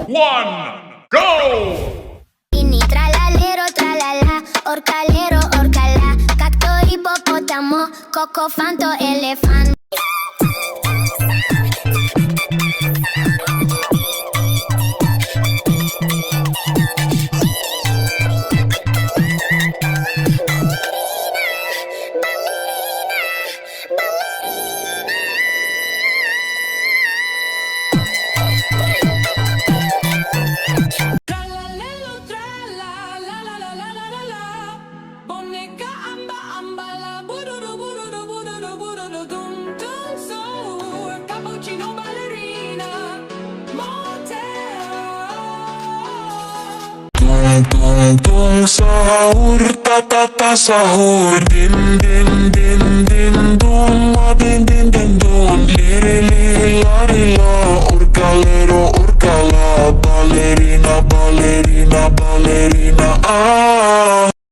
one, go! Inni tralalero tralala, orcalero orcalà, cacto ippopotamo, cocofanto elefante. Tung tung sahur ta sahur din din din din dum din din din dum liri liri lari la orcalero orcala ballerina ballerina ballerina